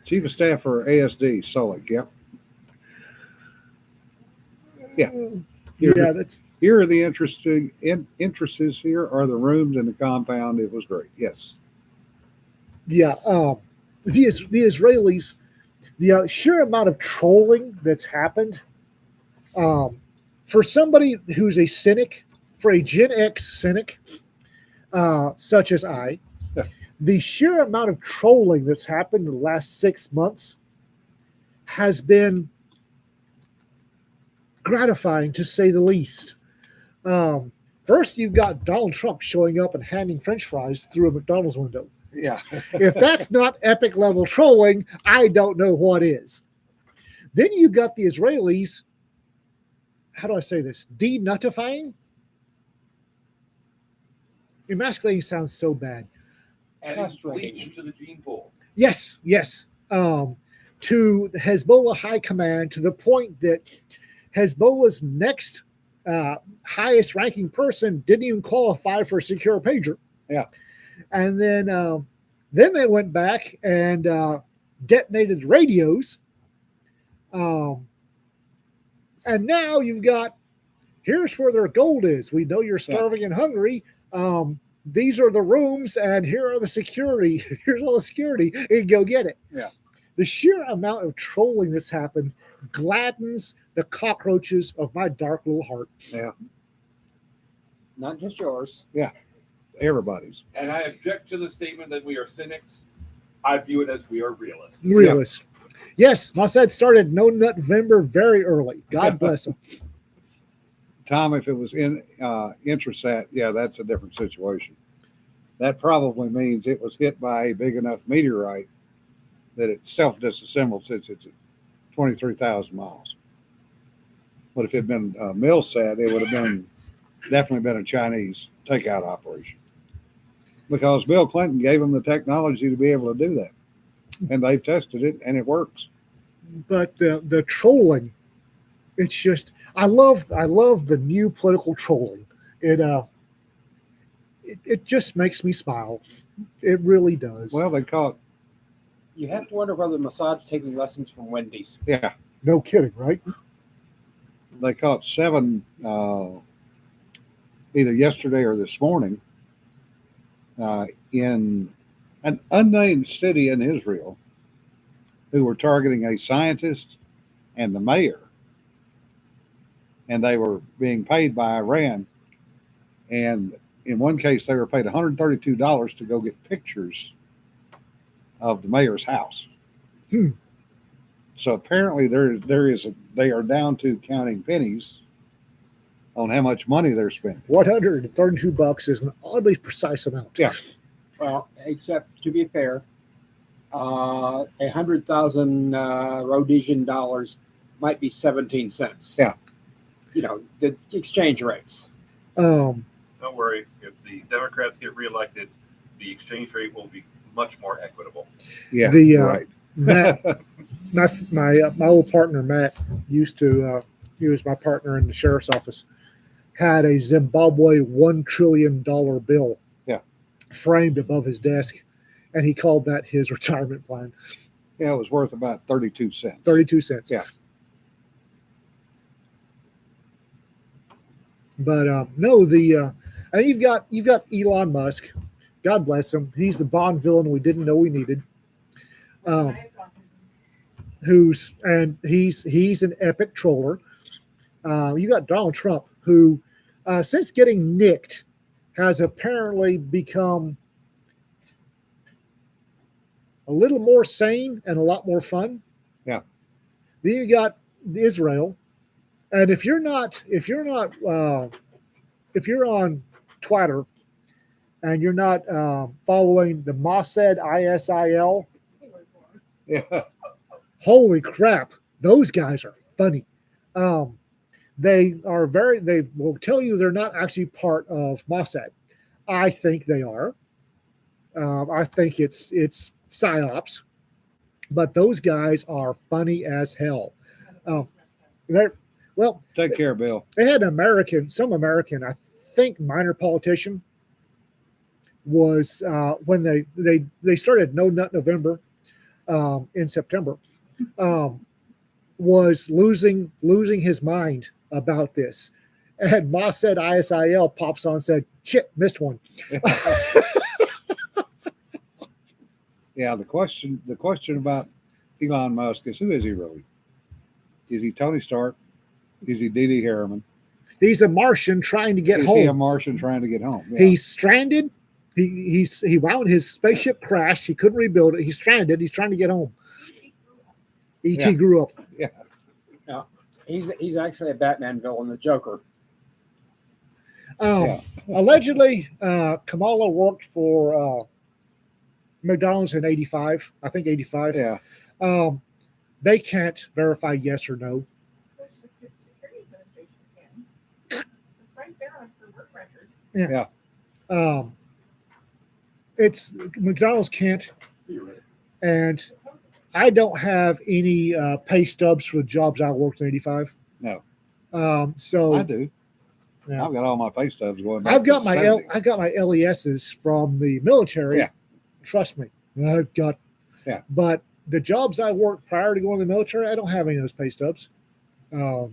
A: Chief of Staff for ASD, Solik. Yep. Yeah.
B: Yeah, that's
A: Here are the interesting entrances. Here are the rooms in the compound. It was great. Yes.
B: yeah. The Israelis, the sheer amount of trolling that's happened. For somebody who's a cynic, for a Gen X cynic, such as I,
A: Yeah.
B: the sheer amount of trolling that's happened in the last 6 months has been gratifying, to say the least. First, you've got Donald Trump showing up and handing French fries through a McDonald's window.
A: Yeah.
B: If that's not epic level trolling, I don't know what is. Then you've got the Israelis, how do I say this? Denutifying? Emasculating sounds so bad.
C: Adding
D: Castrating.
C: bleach to the gene pool.
B: Yes. To the Hezbollah high command, to the point that Hezbollah's next highest ranking person didn't even qualify for a secure pager.
A: Yeah.
B: And then they went back and detonated radios. And now you've got, here's where their gold is. We know you're starving and hungry. These are the rooms, and here are the security. Here's all the security. And go get it.
A: Yeah.
B: The sheer amount of trolling that's happened gladdens the cockroaches of my dark little heart.
A: Yeah.
D: Not just yours.
A: Everybody's.
C: And I object to the statement that we are cynics. I view it as we are realists.
B: Realist. Yes, Mossad started No November very early. God bless him.
A: Tom, if it was in Intrasat, yeah, that's a different situation. That probably means it was hit by a big enough meteorite that it self-disassembled since it's at 23,000 miles. But if it had been Milsat, it would have been definitely been a Chinese takeout operation. Because Bill Clinton gave them the technology to be able to do that. And they've tested it and it works.
B: But the trolling, it's just, I love the new political trolling. It just makes me smile. It really does.
A: Well, they caught,
D: You have to wonder whether Mossad's taking lessons from Wendy's.
A: yeah,
B: No kidding, right?
A: They caught 7 either yesterday or this morning in an unnamed city in Israel who were targeting a scientist and the mayor. And they were being paid by Iran. And in one case, they were paid $132 to go get pictures of the mayor's house.
B: Hmm.
A: So apparently they are down to counting pennies on how much money they're spending.
B: $132 is an oddly precise amount.
A: Yeah.
D: Well, except to be fair, 100,000 Rhodesian dollars might be 17 cents.
A: Yeah.
D: You know, the exchange rates.
C: Don't worry. If the Democrats get reelected, the exchange rate will be much more equitable.
A: Yeah,
B: The,
A: right.
B: Matt, my old partner Matt used to. He was my partner in the sheriff's office. Had a Zimbabwe $1 trillion bill,
A: Yeah.
B: framed above his desk, and he called that his retirement plan.
A: Yeah, it was worth about 32 cents.
B: 32 cents.
A: Yeah.
B: But no, and you've got Elon Musk. God bless him. He's the Bond villain we didn't know we needed. He's an epic troller. You got Donald Trump, who since getting nicked has apparently become a little more sane and a lot more fun.
A: Yeah.
B: Then you got Israel, and if you're on Twitter and you're not following the Mossad ISIL,
A: Yeah.
B: holy crap, those guys are funny. They will tell you they're not actually part of Mossad. I think they are. I think it's psyops, but those guys are funny as hell.
A: Take care, Bill.
B: They had some American, I think, minor politician was when they started No Nut November in September, was losing his mind about this. And Mossad ISIL pops on and said, shit, missed one.
A: Yeah, the question about Elon Musk is, who is he really? Is he Tony Stark? Is he Dee Dee Harriman?
B: He's a Martian trying to get
A: Is
B: home.
A: he a Martian trying to get home? Yeah.
B: He's stranded. He wound his spaceship crashed. He couldn't rebuild it. He's stranded. He's trying to get home. E.T.
A: Yeah.
B: grew up.
A: Yeah.
D: He's actually a Batman villain, the Joker.
B: Allegedly, Kamala worked for McDonald's in 85. I think 85.
A: Yeah.
B: They can't verify yes or no.
G: Security Administration can. It's right there on her work record.
A: Yeah.
B: It's McDonald's can't, and I don't have any pay stubs for the jobs I worked in 85.
A: No.
B: So
A: I do.
B: Yeah.
A: I've got all my pay stubs going back.
B: I've got
A: to
B: my
A: the 70s.
B: I've got my LESs from the military.
A: Yeah.
B: Trust me, I've got.
A: Yeah.
B: But the jobs I worked prior to going to the military, I don't have any of those pay stubs.
A: Yeah.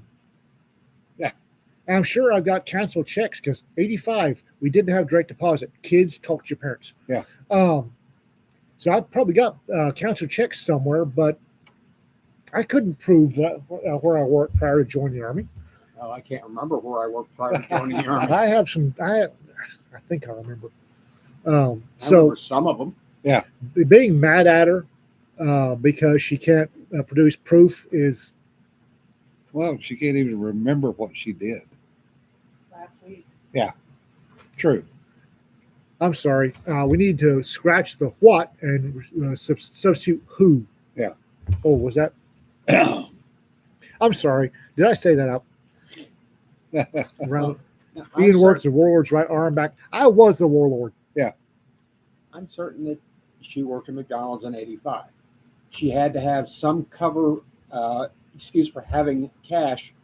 B: I'm sure I've got canceled checks because 85 we didn't have direct deposit. Kids talk to your parents.
A: Yeah.
B: So I've probably got canceled checks somewhere, but I couldn't prove that where I worked prior to joining the Army.
D: Oh, I can't remember where I worked prior to joining the Army.
B: I have some. I think I remember.
D: I
B: So
D: remember some of them.
B: being mad at her because she can't produce proof is
A: Well, she can't even remember what she did.
G: Last week.
A: True.
B: I'm sorry. We need to scratch the what and substitute who.
A: Yeah.
B: Oh, was that? I'm sorry. Did I say that out? Around,
D: Now, I'm
B: Ian worked
D: certain-
B: the warlord's right arm back. I was the warlord.
D: I'm certain that she worked at McDonald's in 85. She had to have some cover excuse for having cash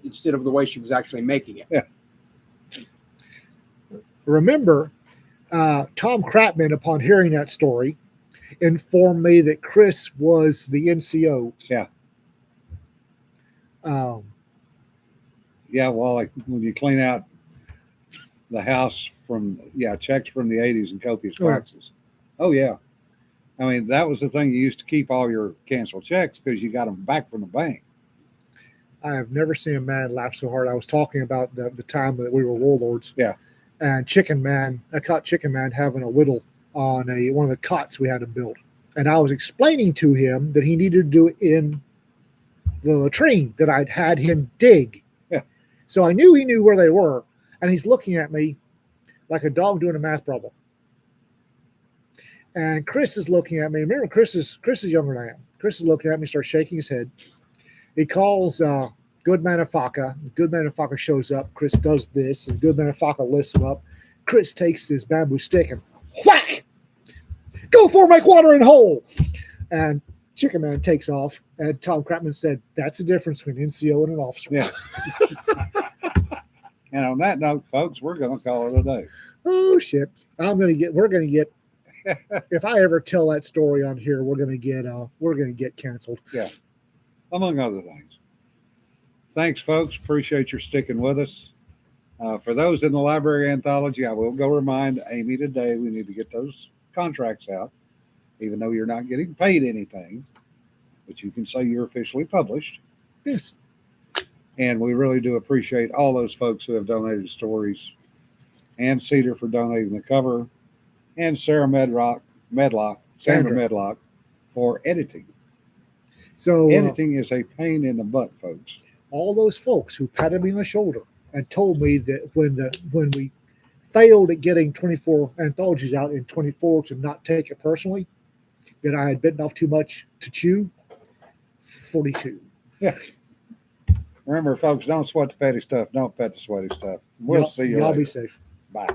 D: instead of the way she was actually making it.
B: Remember, Tom Kratman, upon hearing that story, informed me that Chris was the NCO.
A: Yeah. Yeah, well, like when you clean out the house from checks from the 80s and copious
B: Oh.
A: waxes. Oh yeah. I mean, that was the thing. You used to keep all your canceled checks because you got them back from the bank.
B: I have never seen a man laugh so hard. I was talking about the time that we were warlords.
A: Yeah.
B: And Chicken Man, I caught Chicken Man having a whittle on one of the cots we had him build. And I was explaining to him that he needed to do it in the latrine that I'd had him dig.
A: Yeah.
B: So I knew he knew where they were. And he's looking at me like a dog doing a math problem. And Chris is looking at me. Remember, Chris is younger than I am. Chris is looking at me, starts shaking his head. He calls Goodman Afaka. Goodman Afaka shows up. Chris does this, and Goodman Afaka lifts him up. Chris takes his bamboo stick and whack! Go for make water in hole! And Chicken Man takes off. And Tom Kratman said, "That's the difference between an NCO and an officer."
A: Yeah. And on that note, folks, we're going to call it a day.
B: Oh shit! We're gonna get. If I ever tell that story on here, we're gonna get canceled.
A: Among other things. Thanks, folks. Appreciate your sticking with us. For those in the library anthology, I will go remind Amy today we need to get those contracts out, even though you're not getting paid anything, but you can say you're officially published.
B: Yes.
A: And we really do appreciate all those folks who have donated stories, and Cedar for donating the cover, and Sandra Medlock for editing.
B: So
A: Editing is a pain in the butt, folks.
B: all those folks who patted me on the shoulder and told me that when we failed at getting 24 anthologies out in 24 to not take it personally, that I had bitten off too much to chew. 42.
A: Remember, folks, don't sweat the petty stuff. Don't pet the sweaty stuff. We'll see you
B: Y'all
A: later.
B: be safe.
A: Bye.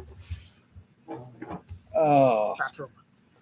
A: Oh.
B: Bathroom.